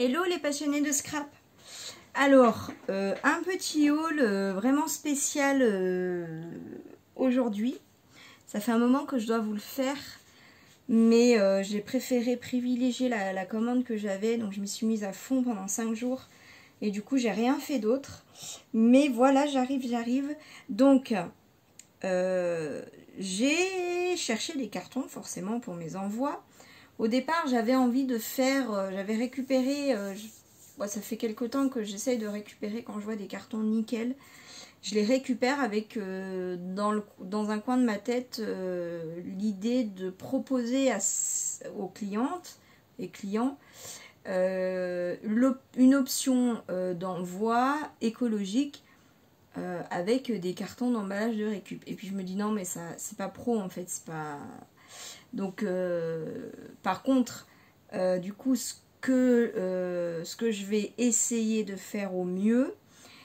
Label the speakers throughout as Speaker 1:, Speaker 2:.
Speaker 1: Hello les passionnés de scrap. Alors, un petit haul vraiment spécial aujourd'hui. Ça fait un moment que je dois vous le faire, mais j'ai préféré privilégier la commande que j'avais, donc je m'y suis mise à fond pendant 5 jours. Et du coup, j'ai rien fait d'autre. Mais voilà, j'arrive. Donc, j'ai cherché des cartons forcément pour mes envois. Au départ, j'avais envie de faire, j'avais récupéré, ça fait quelque temps que j'essaye de récupérer quand je vois des cartons nickel. Je les récupère avec, dans un coin de ma tête, l'idée de proposer aux clientes et clients une option d'envoi écologique avec des cartons d'emballage de récup. Et puis je me dis non mais ça c'est pas pro en fait, c'est pas... Donc par contre du coup ce que je vais essayer de faire au mieux,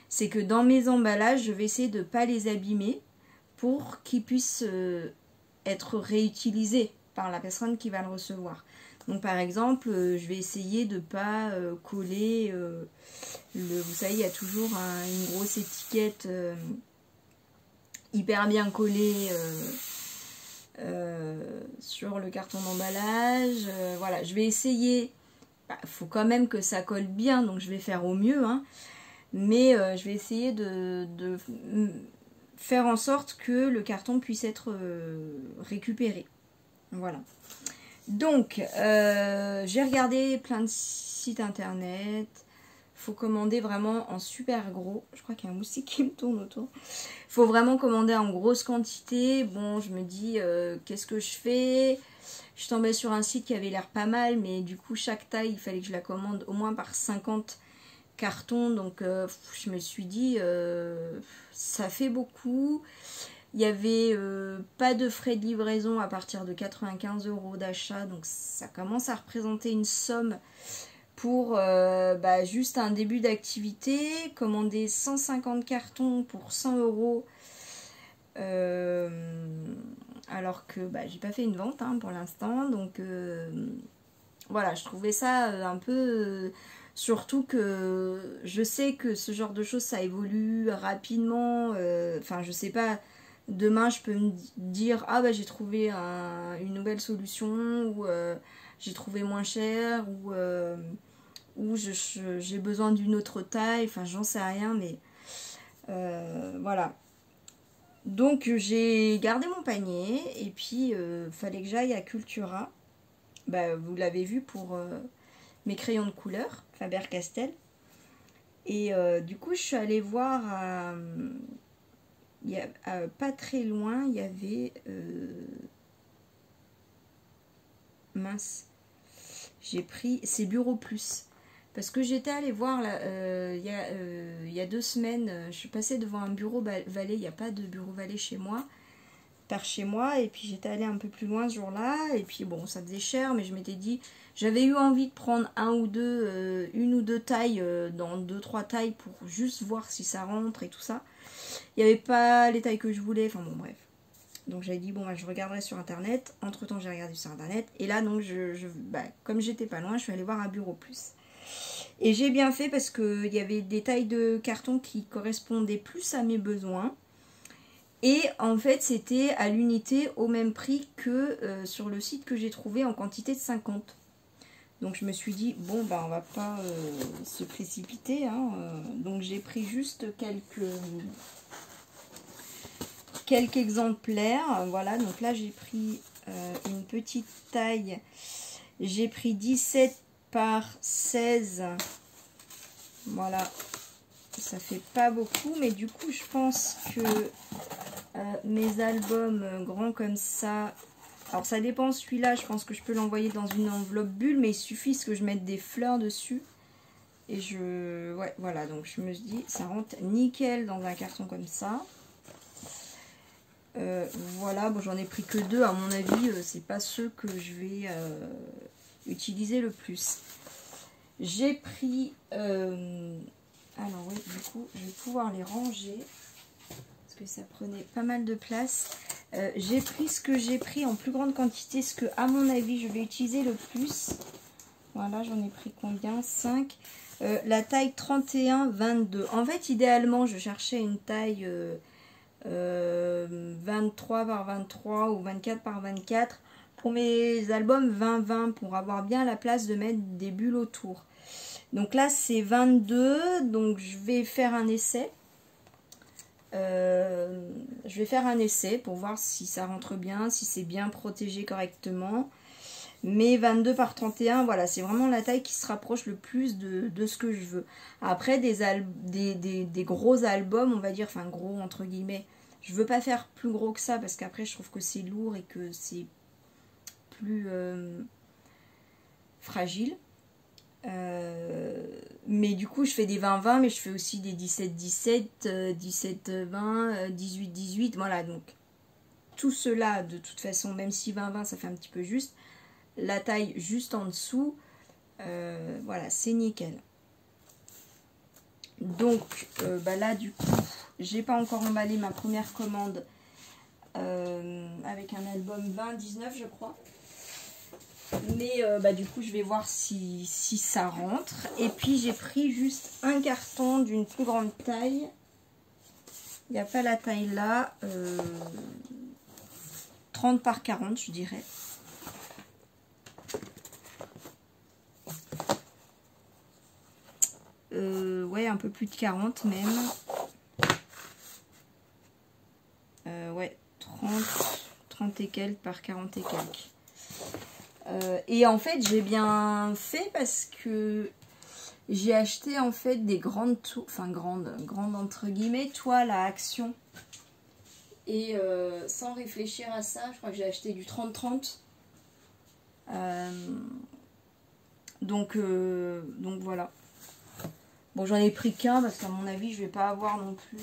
Speaker 1: c'est que dans mes emballages je vais essayer de ne pas les abîmer pour qu'ils puissent être réutilisés par la personne qui va le recevoir. Donc par exemple je vais essayer de ne pas coller vous savez il y a toujours une grosse étiquette hyper bien collée sur le carton d'emballage. Voilà, je vais essayer, faut quand même que ça colle bien, donc je vais faire au mieux, hein, mais je vais essayer de faire en sorte que le carton puisse être récupéré. Voilà. Donc, j'ai regardé plein de sites internet. Faut commander vraiment en super gros. Je crois qu'il y a un moustique qui me tourne autour. Faut vraiment commander en grosse quantité. Bon, je me dis, qu'est-ce que je fais? Je suis tombée sur un site qui avait l'air pas mal, mais du coup, chaque taille, il fallait que je la commande au moins par 50 cartons. Donc, je me suis dit, ça fait beaucoup. Il n'y avait pas de frais de livraison à partir de 95 € d'achat. Donc, ça commence à représenter une somme pour juste un début d'activité. Commander 150 cartons pour 100 €, alors que j'ai pas fait une vente pour l'instant, donc voilà, je trouvais ça un peu surtout que je sais que ce genre de choses ça évolue rapidement. Enfin je sais pas, demain je peux me dire ah j'ai trouvé une nouvelle solution, ou j'ai trouvé moins cher, ou j'ai besoin d'une autre taille, enfin j'en sais rien, mais voilà. Donc j'ai gardé mon panier, et puis fallait que j'aille à Cultura. Vous l'avez vu pour mes crayons de couleur, Faber-Castell. Et du coup je suis allée voir pas très loin, il y avait mince, j'ai pris ces Bureau Plus. Parce que j'étais allée voir il y a 2 semaines, je suis passée devant un Bureau Valet. Il n'y a pas de Bureau Valet chez moi, par chez moi. Et puis j'étais allée un peu plus loin ce jour-là. Et puis bon, ça faisait cher, mais je m'étais dit, j'avais eu envie de prendre une ou deux tailles, dans 2-3 tailles, pour juste voir si ça rentre et tout ça. Il n'y avait pas les tailles que je voulais, enfin bon bref. Donc j'avais dit, bon je regarderai sur internet. Entre temps j'ai regardé sur internet. Et là donc comme j'étais pas loin, je suis allée voir un Bureau Plus. Et j'ai bien fait parce qu'il y avait des tailles de carton qui correspondaient plus à mes besoins. Et en fait, c'était à l'unité au même prix que sur le site que j'ai trouvé en quantité de 50. Donc je me suis dit, bon, on va pas se précipiter. Donc j'ai pris juste quelques exemplaires. Voilà, donc là j'ai pris une petite taille. J'ai pris 17 par 16, voilà, ça fait pas beaucoup, mais du coup je pense que mes albums grands comme ça, alors ça dépend, celui-là je pense que je peux l'envoyer dans une enveloppe bulle, mais il suffit que je mette des fleurs dessus, et ouais, voilà, donc je me dis ça rentre nickel dans un carton comme ça. Voilà, bon j'en ai pris que 2, à mon avis c'est pas ceux que je vais utiliser le plus. J'ai pris alors oui, du coup je vais pouvoir les ranger parce que ça prenait pas mal de place. J'ai pris ce que j'ai pris en plus grande quantité, ce que à mon avis je vais utiliser le plus. Voilà, j'en ai pris combien? 5. La taille 31-22. En fait, idéalement, je cherchais une taille 23 par 23 ou 24 par 24 pour mes albums 20-20 pour avoir bien la place de mettre des bulles autour. Donc là, c'est 22. Donc, je vais faire un essai. Je vais faire un essai pour voir si ça rentre bien, si c'est bien protégé correctement. Mais 22 par 31, voilà, c'est vraiment la taille qui se rapproche le plus de ce que je veux. Après, des gros albums, on va dire, enfin gros entre guillemets, je veux pas faire plus gros que ça parce qu'après je trouve que c'est lourd et que c'est plus fragile. Mais du coup je fais des 20-20, mais je fais aussi des 17-17, 17-20, 18-18, voilà, donc tout cela de toute façon, même si 20-20 ça fait un petit peu juste, la taille juste en dessous, voilà, c'est nickel. Donc bah là du coup j'ai pas encore emballé ma première commande avec un album 20-19 je crois. Mais bah, du coup je vais voir si ça rentre. Et puis j'ai pris juste un carton d'une plus grande taille. Il n'y a pas la taille là. 30 par 40 je dirais. Ouais, un peu plus de 40 même. Ouais, 30 et quelques par 40 et quelques. Et en fait j'ai bien fait parce que j'ai acheté en fait des grandes toiles, enfin grandes entre guillemets, toiles à action. Et sans réfléchir à ça, je crois que j'ai acheté du 30-30. Donc voilà. Bon, j'en ai pris qu'un parce qu'à mon avis je vais pas avoir non plus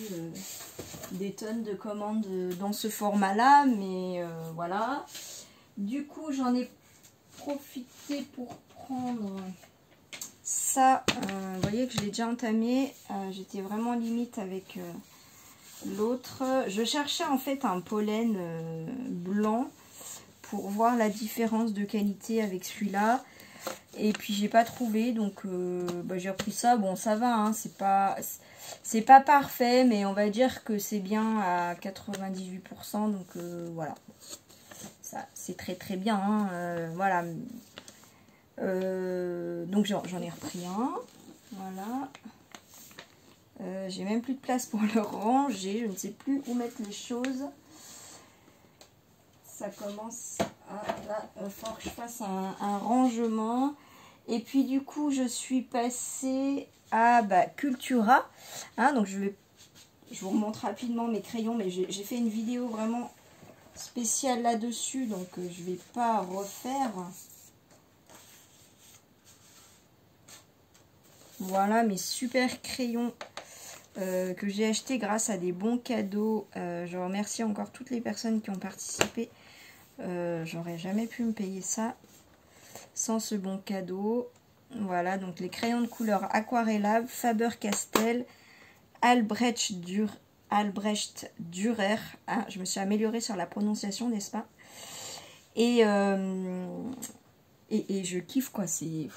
Speaker 1: des tonnes de commandes dans ce format là, mais voilà. Du coup j'en ai profité pour prendre ça. Vous voyez que je l'ai déjà entamé. J'étais vraiment limite avec l'autre. Je cherchais en fait un pollen blanc pour voir la différence de qualité avec celui-là. Et puis j'ai pas trouvé, donc bah, j'ai repris ça. Bon, ça va, hein, c'est pas parfait, mais on va dire que c'est bien à 98%. Donc voilà, ça c'est très très bien. Hein, voilà. Donc j'en ai repris un. Voilà. J'ai même plus de place pour le ranger. Je ne sais plus où mettre les choses. Ça commence à... Là, il va falloir que je fasse un rangement. Et puis du coup, je suis passée à Cultura. Hein, donc je vous remontre rapidement mes crayons. Mais j'ai fait une vidéo vraiment spéciale là-dessus. Donc je ne vais pas refaire. Voilà mes super crayons que j'ai achetés grâce à des bons cadeaux. Je remercie encore toutes les personnes qui ont participé. J'aurais jamais pu me payer ça sans ce bon cadeau. Voilà, donc les crayons de couleur aquarellables, Faber-Castell, Albrecht Dürer. Ah, je me suis améliorée sur la prononciation, n'est-ce pas? Et je kiffe quoi, c'est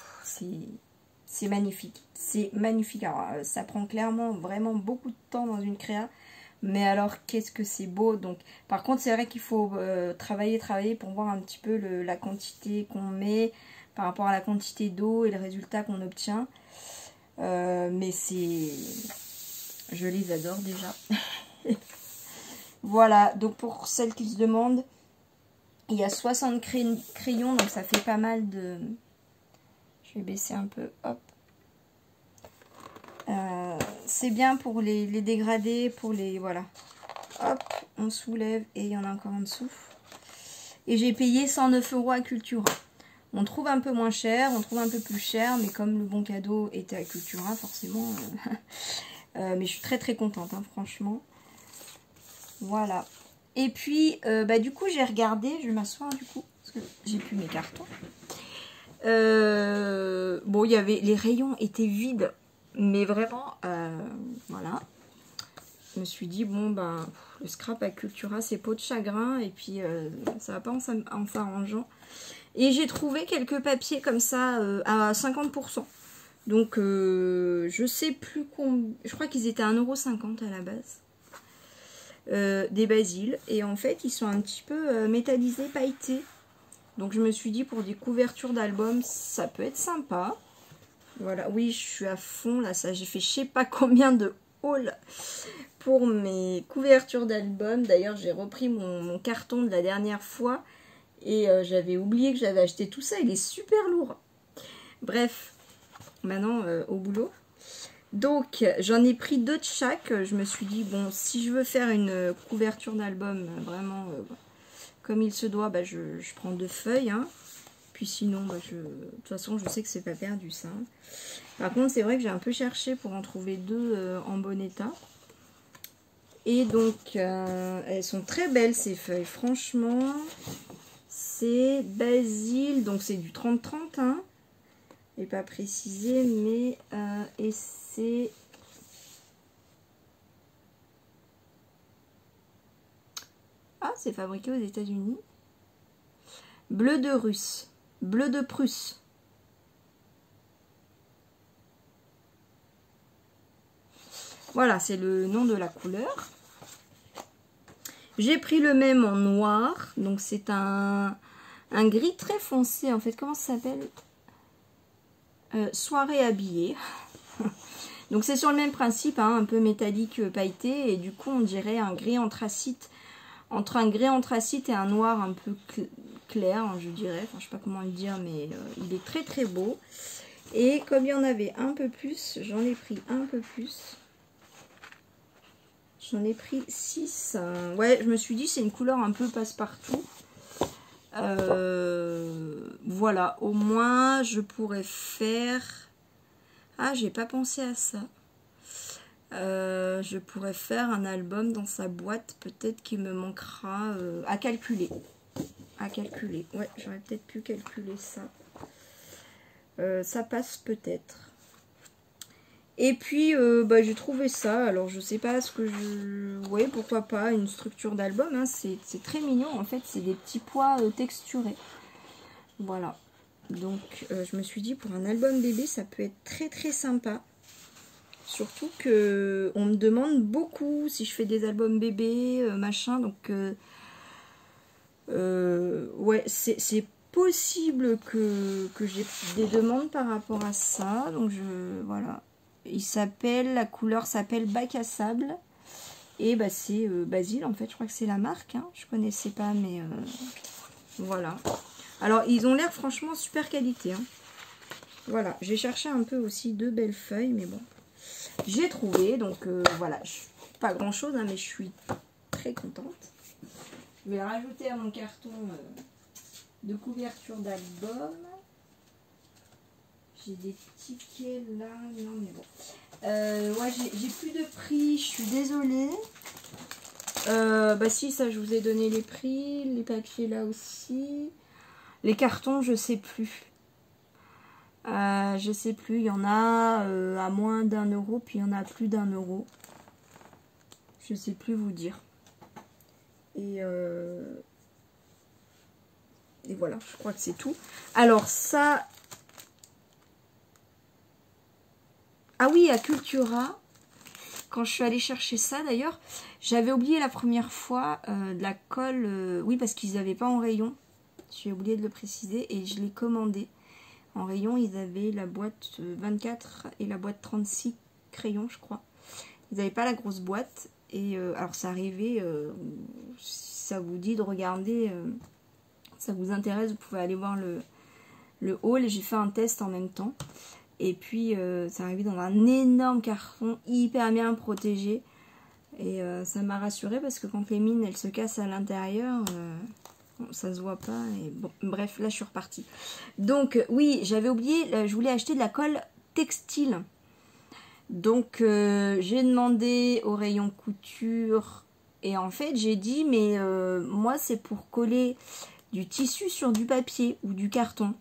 Speaker 1: magnifique. C'est magnifique. Alors, ça prend clairement vraiment beaucoup de temps dans une créa. Mais alors, qu'est-ce que c'est beau. Donc, par contre, c'est vrai qu'il faut travailler pour voir un petit peu la quantité qu'on met par rapport à la quantité d'eau et le résultat qu'on obtient. Mais c'est... Je les adore déjà. Voilà. Donc, pour celles qui se demandent, il y a 60 crayons. Donc, ça fait pas mal de... Je vais baisser un peu. Hop. C'est bien pour les dégradés, pour les... Voilà. Hop, on soulève et il y en a encore en dessous. Et j'ai payé 109 € à Cultura. On trouve un peu moins cher, on trouve un peu plus cher, mais comme le bon cadeau était à Cultura, forcément. Mais je suis très très contente, hein, franchement. Voilà. Et puis, du coup, j'ai regardé, je vais m'asseoir du coup, parce que j'ai plus mes cartons. Bon, il y avait... Les rayons étaient vides. Mais vraiment, voilà. Je me suis dit, bon, le scrap à Cultura, c'est peau de chagrin. Et puis, ça va pas en s'arrangeant. Et j'ai trouvé quelques papiers comme ça à 50%. Donc je sais plus combien, je crois qu'ils étaient à 1,50 € à la base. Des basiles. Et en fait ils sont un petit peu métallisés, pailletés. Donc je me suis dit pour des couvertures d'albums ça peut être sympa. Voilà, oui je suis à fond là, ça j'ai fait je sais pas combien de hauls pour mes couvertures d'albums. D'ailleurs j'ai repris mon carton de la dernière fois et j'avais oublié que j'avais acheté tout ça, il est super lourd. Bref, maintenant au boulot. Donc j'en ai pris 2 de chaque. Je me suis dit bon, si je veux faire une couverture d'album vraiment comme il se doit, bah, je prends 2 feuilles hein. Puis sinon bah, de toute façon je sais que c'est pas perdu ça. Par contre c'est vrai que j'ai un peu cherché pour en trouver 2 en bon état. Et donc elles sont très belles ces feuilles, franchement. C'est Basile, donc c'est du 30-30 hein. Et pas précisé, mais et c'est c'est fabriqué aux États-Unis. Bleu de Russe, bleu de Prusse. Voilà, c'est le nom de la couleur. J'ai pris le même en noir, donc c'est un gris très foncé en fait. Comment ça s'appelle? Soirée habillée. Donc c'est sur le même principe, hein, un peu métallique pailleté, et du coup on dirait un gris anthracite, entre un gris anthracite et un noir un peu clair, hein, je dirais, enfin je sais pas comment le dire, mais il est très très beau. Et comme il y en avait un peu plus, j'en ai pris un peu plus. J'en ai pris 6. Ouais, je me suis dit c'est une couleur un peu passe-partout. Voilà, au moins je pourrais faire... Ah, j'ai pas pensé à ça. Je pourrais faire un album dans sa boîte. Peut-être qu'il me manquera à calculer. À calculer. Ouais, j'aurais peut-être pu calculer ça. Ça passe peut-être. Et puis, bah, j'ai trouvé ça. Alors, je sais pas ce que je... Ouais, pourquoi pas une structure d'album. Hein. C'est très mignon. En fait, c'est des petits pois texturés. Voilà. Donc, je me suis dit, pour un album bébé, ça peut être très très sympa. Surtout que on me demande beaucoup si je fais des albums bébés, machin. Donc, ouais, c'est possible que j'ai des demandes par rapport à ça. Donc, voilà. Il s'appelle, la couleur s'appelle Bac à sable. Et bah, c'est Basile, en fait. Je crois que c'est la marque. Hein. Je connaissais pas, mais voilà. Alors, ils ont l'air franchement super qualité. Hein. Voilà, j'ai cherché un peu aussi 2 belles feuilles, mais bon. J'ai trouvé, donc voilà. Pas grand chose, hein, mais je suis très contente. Je vais rajouter à mon carton de couverture d'album. J'ai des tickets là, non mais bon. Ouais, j'ai plus de prix, je suis désolée. Bah si, ça je vous ai donné les prix, les papiers là aussi. Les cartons, je sais plus. Je sais plus, il y en a à moins d'1 €, puis il y en a à plus d'1 €. Je sais plus vous dire. Et voilà, je crois que c'est tout. Alors ça... Ah oui, à Cultura, quand je suis allée chercher ça d'ailleurs, j'avais oublié la première fois de la colle, oui parce qu'ils n'avaient pas en rayon, j'ai oublié de le préciser et je l'ai commandé. En rayon, ils avaient la boîte 24 et la boîte 36 crayons, je crois. Ils n'avaient pas la grosse boîte. Et alors, ça arrivait, si ça vous dit de regarder, ça vous intéresse, vous pouvez aller voir le haul. J'ai fait un test en même temps. Et puis, ça arrivait dans un énorme carton, hyper bien protégé. Et ça m'a rassurée parce que quand les mines, elles se cassent à l'intérieur... Bon, ça se voit pas et bon, bref, là je suis repartie. Donc oui, j'avais oublié, je voulais acheter de la colle textile. Donc j'ai demandé au rayon couture et en fait j'ai dit mais moi c'est pour coller du tissu sur du papier ou du carton.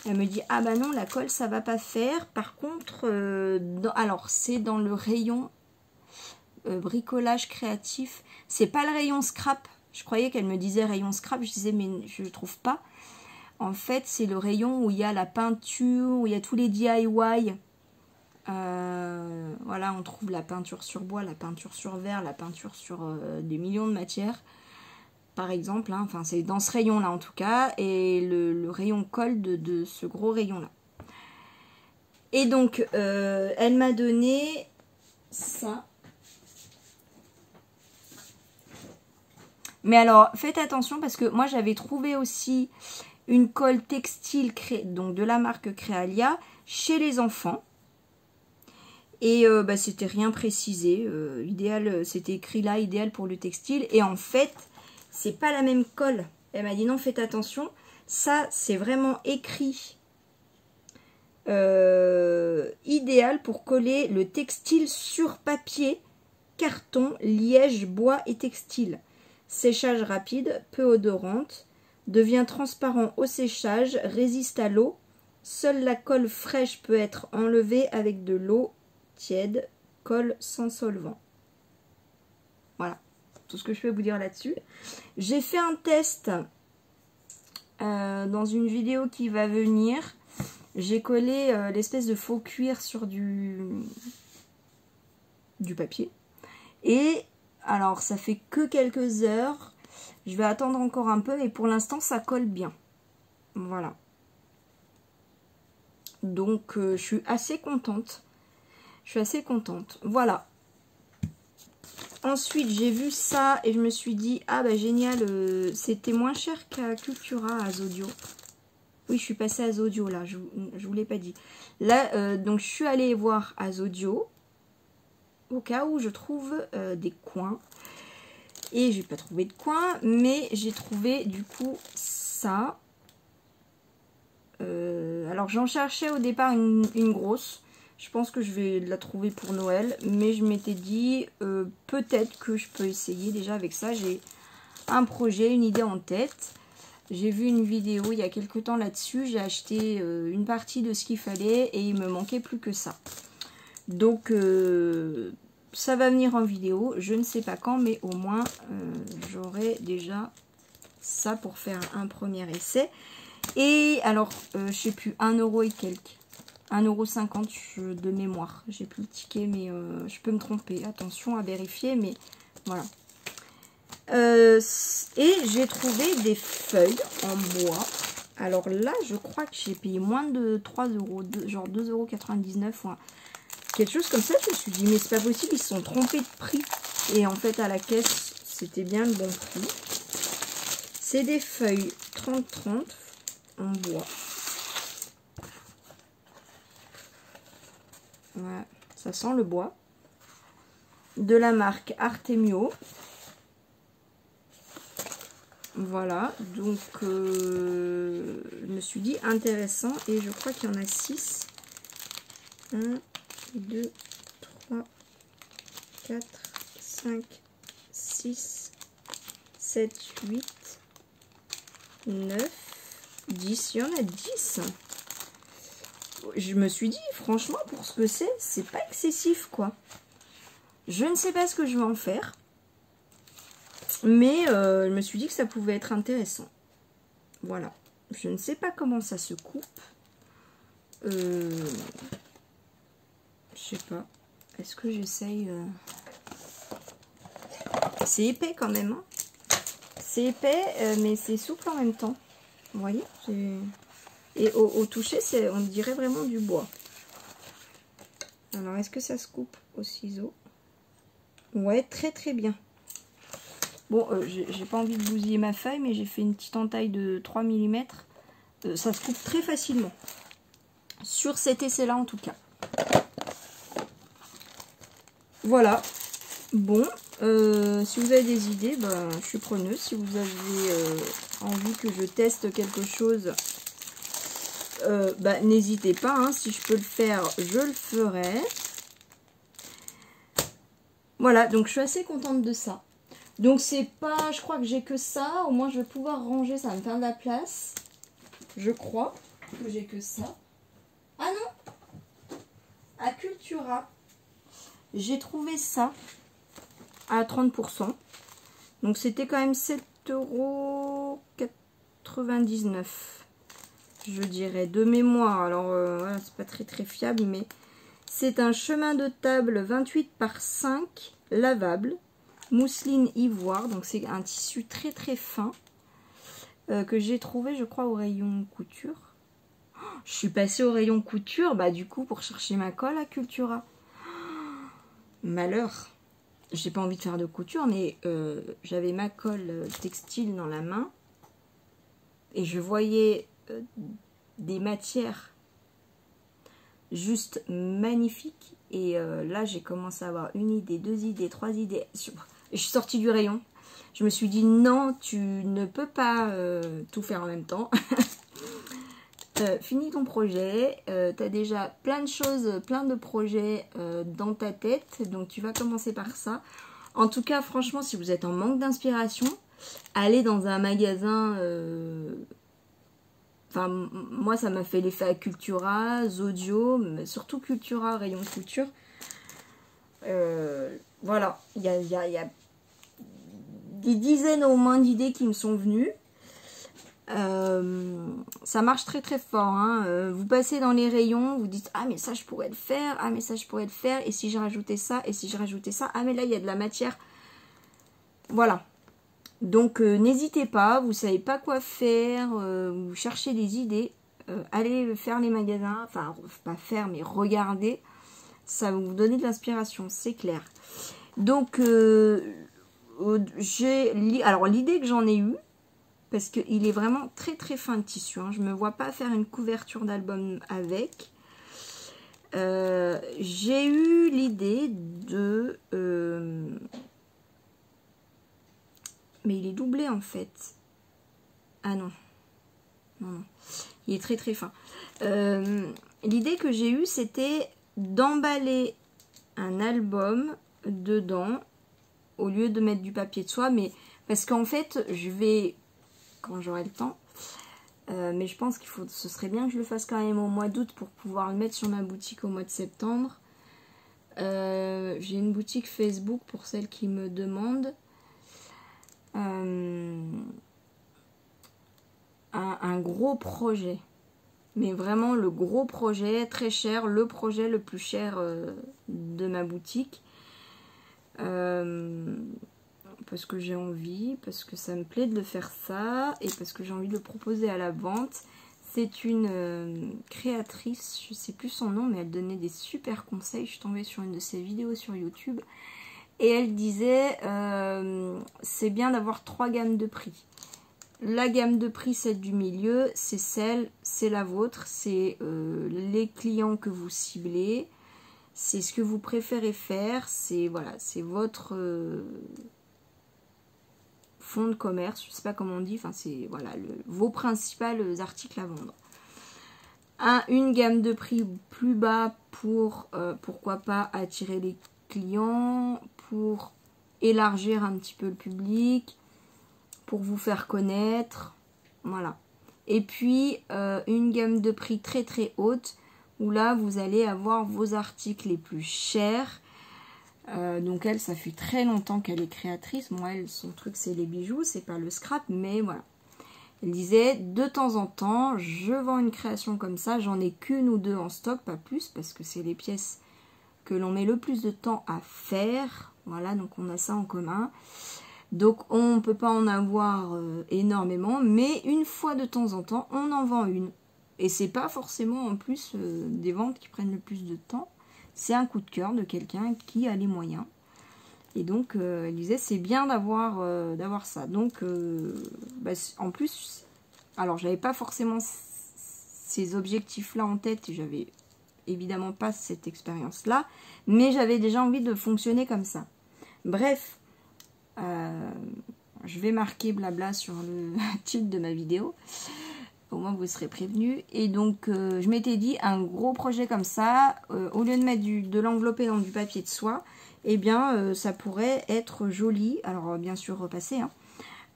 Speaker 1: Elle me dit ah bah non, la colle ça va pas faire. Par contre, alors c'est dans le rayon bricolage créatif. C'est pas le rayon scrap. Je croyais qu'elle me disait rayon scrap, je disais mais je ne trouve pas. En fait, c'est le rayon où il y a la peinture, où il y a tous les DIY. Voilà, on trouve la peinture sur bois, la peinture sur verre, la peinture sur des millions de matières, par exemple. Hein. Enfin, c'est dans ce rayon-là en tout cas. Et le rayon colle de ce gros rayon-là. Et donc, elle m'a donné ça. Mais alors, faites attention parce que moi, j'avais trouvé aussi une colle textile donc de la marque Créalia chez les enfants. Et c'était rien précisé. Idéal, c'était écrit là, idéal pour le textile. Et en fait, c'est pas la même colle. Elle m'a dit non, faites attention. Ça, c'est vraiment écrit. Idéal pour coller le textile sur papier, carton, liège, bois et textile. Séchage rapide, peu odorante, devient transparent au séchage, résiste à l'eau. Seule la colle fraîche peut être enlevée avec de l'eau tiède, colle sans solvant. Voilà, tout ce que je peux vous dire là-dessus. J'ai fait un test dans une vidéo qui va venir. J'ai collé l'espèce de faux cuir sur du papier. Et alors, ça fait que quelques heures. Je vais attendre encore un peu, mais pour l'instant, ça colle bien. Voilà. Donc, je suis assez contente. Je suis assez contente. Voilà. Ensuite, j'ai vu ça et je me suis dit, ah bah génial, c'était moins cher qu'à Cultura, à Zodio. Oui, je suis passée à Zodio là, je vous l'ai pas dit. Là, donc je suis allée voir à Zodio, au cas où je trouve des coins. Et j'ai pas trouvé de coins, mais j'ai trouvé du coup ça. Alors j'en cherchais au départ une grosse. Je pense que je vais la trouver pour Noël. Mais je m'étais dit, peut-être que je peux essayer déjà avec ça. J'ai un projet, une idée en tête. J'ai vu une vidéo il y a quelques temps là-dessus. J'ai acheté une partie de ce qu'il fallait et il me manquait plus que ça. Donc ça va venir en vidéo. Je ne sais pas quand, mais au moins j'aurai déjà ça pour faire un premier essai. Et alors, je sais plus, 1 € et quelques. 1,50 € de mémoire. J'ai plus le ticket, mais je peux me tromper. Attention à vérifier, mais voilà. Et j'ai trouvé des feuilles en bois. Alors là, je crois que j'ai payé moins de 3 €, genre 2,99 €. Enfin, quelque chose comme ça, je me suis dit, mais c'est pas possible, ils se sont trompés de prix. Et en fait, à la caisse, c'était bien le bon prix. C'est des feuilles 30-30 en bois. Voilà, ça sent le bois. De la marque Artemio. Voilà, donc je me suis dit intéressant et je crois qu'il y en a 6. 1, 2, 3, 4, 5, 6, 7, 8, 9, 10. Il y en a 10. Je me suis dit, franchement, pour ce que c'est pas excessif, quoi. Je ne sais pas ce que je vais en faire. Mais je me suis dit que ça pouvait être intéressant. Voilà. Je ne sais pas comment ça se coupe. Je sais pas. Est-ce que j'essaye C'est épais quand même. Hein. C'est épais, mais c'est souple en même temps. Vous voyez? Et au toucher, on dirait vraiment du bois. Alors, est-ce que ça se coupe au ciseau? Ouais, très très bien. Bon, j'ai pas envie de bousiller ma feuille, mais j'ai fait une petite entaille de 3 mm. Ça se coupe très facilement. Sur cet essai-là, en tout cas. Voilà. Bon, si vous avez des idées, ben, je suis preneuse. Si vous avez envie que je teste quelque chose, bah, n'hésitez pas. Hein. Si je peux le faire, je le ferai. Voilà, donc je suis assez contente de ça. Donc c'est pas, je crois que j'ai que ça. Au moins je vais pouvoir ranger, ça va me faire de la place. Je crois que j'ai que ça. Ah non, à Cultura, j'ai trouvé ça à 30%. Donc c'était quand même 7,99 €. je dirais, de mémoire. Alors, voilà, c'est pas très fiable, mais c'est un chemin de table 28 par 5, lavable, mousseline ivoire. Donc, c'est un tissu très fin que j'ai trouvé, je crois, au rayon couture. Je suis passée au rayon couture, bah du coup, pour chercher ma colle à Cultura. Malheur. J'ai pas envie de faire de couture, mais j'avais ma colle textile dans la main. Et je voyais des matières juste magnifiques. Et là, j'ai commencé à avoir une idée, 2 idées, 3 idées. Je suis sortie du rayon. Je me suis dit, non, tu ne peux pas tout faire en même temps. Finis ton projet, tu as déjà plein de choses, plein de projets dans ta tête, donc tu vas commencer par ça. En tout cas, franchement, si vous êtes en manque d'inspiration, allez dans un magasin, enfin, moi ça m'a fait l'effet à Cultura, Zodio, mais surtout Cultura, rayon couture. Voilà, il y a des dizaines au moins d'idées qui me sont venues. Ça marche très fort, hein. Vous passez dans les rayons, vous dites ah mais ça je pourrais le faire, ah mais ça je pourrais le faire, et si je rajoutais ça, et si je rajoutais ça, ah mais là il y a de la matière. Voilà, donc n'hésitez pas, vous savez pas quoi faire, vous cherchez des idées, allez faire les magasins, enfin pas faire mais regarder, ça va vous donner de l'inspiration, c'est clair. Donc alors l'idée que j'en ai eue, parce qu'il est vraiment très fin le tissu, hein. Je ne me vois pas faire une couverture d'album avec. J'ai eu l'idée de... mais il est doublé en fait. Ah non. Non. Il est très fin. L'idée que j'ai eue, c'était d'emballer un album dedans, au lieu de mettre du papier de soie. Mais parce qu'en fait, je vais... quand j'aurai le temps, mais je pense ce serait bien que je le fasse quand même au mois d'août pour pouvoir le mettre sur ma boutique au mois de septembre. J'ai une boutique Facebook pour celles qui me demandent. Un gros projet, mais vraiment le gros projet, très cher, le projet le plus cher de ma boutique. Parce que j'ai envie, parce que ça me plaît de le faire ça, et parce que j'ai envie de le proposer à la vente. C'est une créatrice, je sais plus son nom, mais elle donnait des super conseils. Je suis tombée sur une de ses vidéos sur YouTube, et elle disait c'est bien d'avoir 3 gammes de prix. La gamme de prix, celle du milieu, c'est la vôtre, c'est les clients que vous ciblez, c'est ce que vous préférez faire, c'est voilà, c'est votre fonds de commerce, je sais pas comment on dit, enfin c'est voilà vos principaux articles à vendre. Une gamme de prix plus bas pour pourquoi pas attirer les clients, pour élargir un petit peu le public, pour vous faire connaître, voilà. Et puis une gamme de prix très haute, où là vous allez avoir vos articles les plus chers. Donc elle, ça fait très longtemps qu'elle est créatrice. Moi, son truc c'est les bijoux, c'est pas le scrap, mais voilà. Elle disait, de temps en temps, je vends une création comme ça, j'en ai qu'une ou 2 en stock, pas plus, parce que c'est les pièces que l'on met le plus de temps à faire. Voilà, donc on a ça en commun. Donc on ne peut pas en avoir énormément, mais une fois de temps en temps, on en vend une. Et c'est pas forcément en plus des ventes qui prennent le plus de temps. C'est un coup de cœur de quelqu'un qui a les moyens. Et donc, elle disait, c'est bien d'avoir ça. Donc, bah, en plus, alors, j'avais pas forcément ces objectifs-là en tête. Et j'avais évidemment pas cette expérience-là. Mais j'avais déjà envie de fonctionner comme ça. Bref, je vais marquer blabla sur le titre de ma vidéo. Au moins vous serez prévenus. Et donc je m'étais dit un gros projet comme ça, au lieu de mettre de l'envelopper dans du papier de soie, eh bien ça pourrait être joli, alors bien sûr repassé, hein,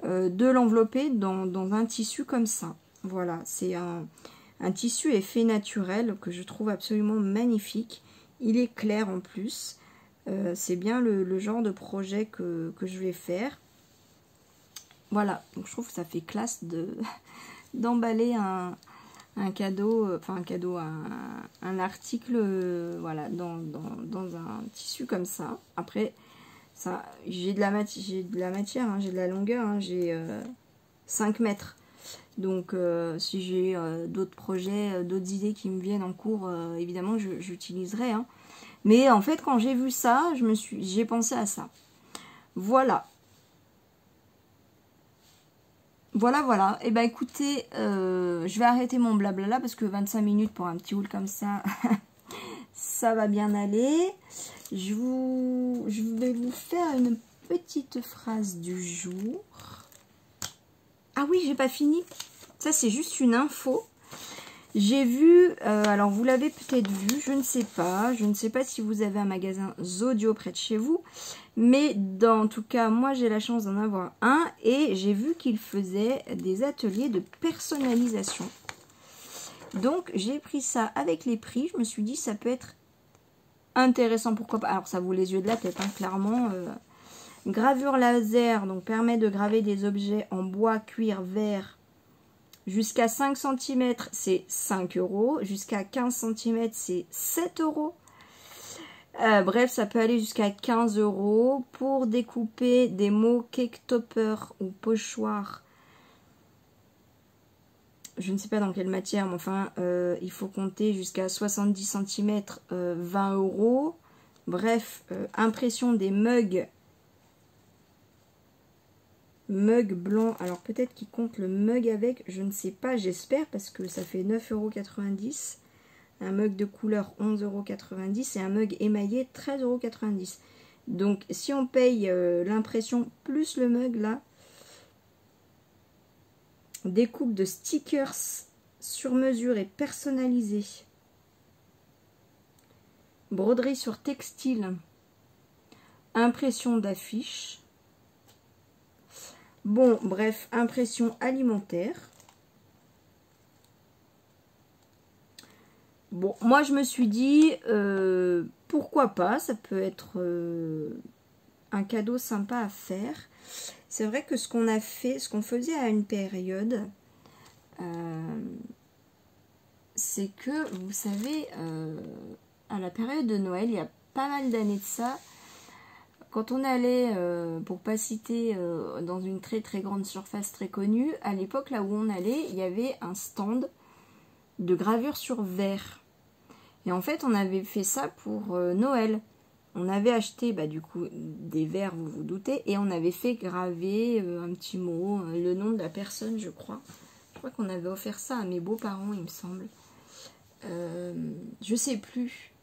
Speaker 1: de l'envelopper dans un tissu comme ça. Voilà, c'est un tissu effet naturel que je trouve absolument magnifique. Il est clair en plus. C'est bien le genre de projet que je vais faire. Voilà, donc je trouve que ça fait classe d'emballer un cadeau, enfin un cadeau, un article, voilà, dans un tissu comme ça. Après, ça, j'ai de la matière, hein, j'ai de la longueur, hein, j'ai 5 mètres. Donc si j'ai d'autres projets, d'autres idées qui me viennent en cours, évidemment j'utiliserai. Hein. Mais en fait quand j'ai vu ça, j'ai pensé à ça. Voilà. Voilà. Et ben écoutez, je vais arrêter mon blabla parce que 25 minutes pour un petit haul comme ça, ça va bien aller. Je vais vous faire une petite phrase du jour. Ah oui, j'ai pas fini. Ça, c'est juste une info. J'ai vu, alors vous l'avez peut-être vu, je ne sais pas. Je ne sais pas si vous avez un magasin Zodio près de chez vous. Mais en tout cas, moi, j'ai la chance d'en avoir un. Et j'ai vu qu'il faisait des ateliers de personnalisation. Donc, j'ai pris ça avec les prix. Je me suis dit, ça peut être intéressant. Pourquoi pas. Alors, ça vaut les yeux de la tête, hein, clairement. Gravure laser, donc permet de graver des objets en bois, cuir, verre. Jusqu'à 5 cm, c'est 5 €. Jusqu'à 15 cm, c'est 7 €. Bref, ça peut aller jusqu'à 15 €. Pour découper des mots cake topper ou pochoir. Je ne sais pas dans quelle matière, mais enfin, il faut compter jusqu'à 70 cm, 20 €. Bref, impression des mugs. Mug blanc, alors peut-être qu'il compte le mug avec, je ne sais pas, j'espère, parce que ça fait 9,90 €. Un mug de couleur 11,90 € et un mug émaillé 13,90 €. Donc si on paye l'impression plus le mug là, découpe de stickers sur mesure et personnalisés, broderie sur textile, impression d'affiches. Bon, bref, impression alimentaire. Bon, moi je me suis dit, pourquoi pas, ça peut être un cadeau sympa à faire. C'est vrai que ce qu'on faisait à une période, c'est que, vous savez, à la période de Noël, il y a pas mal d'années de ça, quand on allait, pour pas citer, dans une très très grande surface très connue, à l'époque là où on allait, il y avait un stand de gravure sur verre. Et en fait, on avait fait ça pour Noël. On avait acheté du coup des verres, vous vous doutez, et on avait fait graver un petit mot, le nom de la personne, je crois. Je crois qu'on avait offert ça à mes beaux-parents, il me semble. Je sais plus.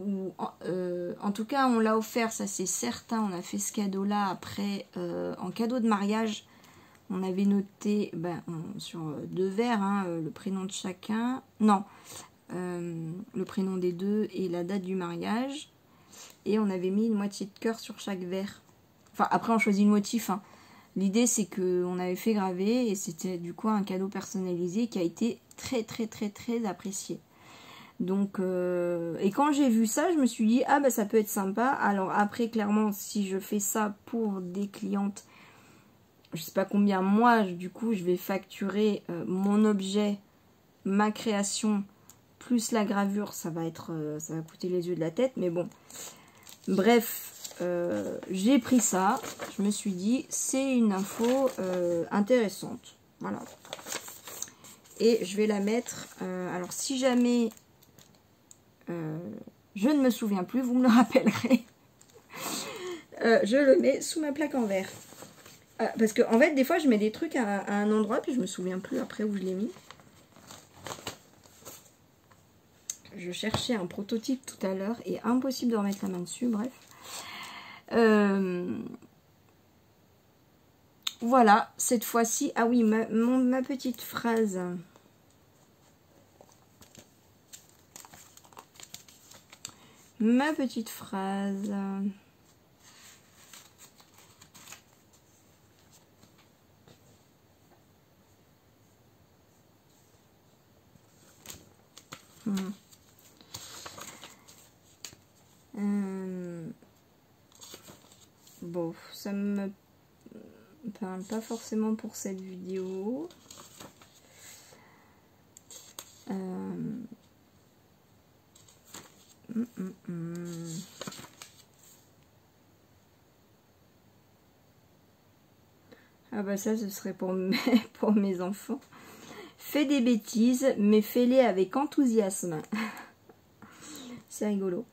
Speaker 1: En tout cas on l'a offert, ça c'est certain. On a fait ce cadeau là après en cadeau de mariage. On avait noté sur 2 verres le prénom de chacun, non, le prénom des deux et la date du mariage, et on avait mis une moitié de cœur sur chaque verre. Enfin après on choisit le motif, hein. L'idée c'est que on avait fait graver et c'était du coup un cadeau personnalisé qui a été très très très très apprécié. Donc, et quand j'ai vu ça, je me suis dit, ah ça peut être sympa. Alors après, clairement, si je fais ça pour des clientes, je sais pas combien, moi, du coup, je vais facturer mon objet, ma création, plus la gravure, ça va coûter les yeux de la tête, mais bon. Bref, j'ai pris ça, je me suis dit, c'est une info intéressante. Voilà. Et je vais la mettre, alors si jamais... je ne me souviens plus, vous me le rappellerez. Je le mets sous ma plaque en verre. Parce que en fait, des fois, je mets des trucs à un endroit, puis je me souviens plus après où je l'ai mis. Je cherchais un prototype tout à l'heure et impossible de remettre la main dessus, bref. Voilà, cette fois-ci... Ah oui, ma petite phrase... Ma petite phrase. Bon, ça me parle pas forcément pour cette vidéo. Ah bah ça, ce serait pour pour mes enfants. Fais des bêtises, mais fais-les avec enthousiasme. C'est rigolo.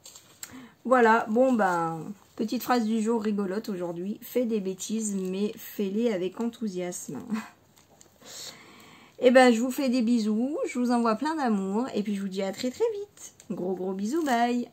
Speaker 1: Voilà, bon ben, petite phrase du jour rigolote aujourd'hui. Fais des bêtises, mais fais-les avec enthousiasme. Et ben, je vous fais des bisous, je vous envoie plein d'amour, et puis je vous dis à très très vite. Gros bisous, bye.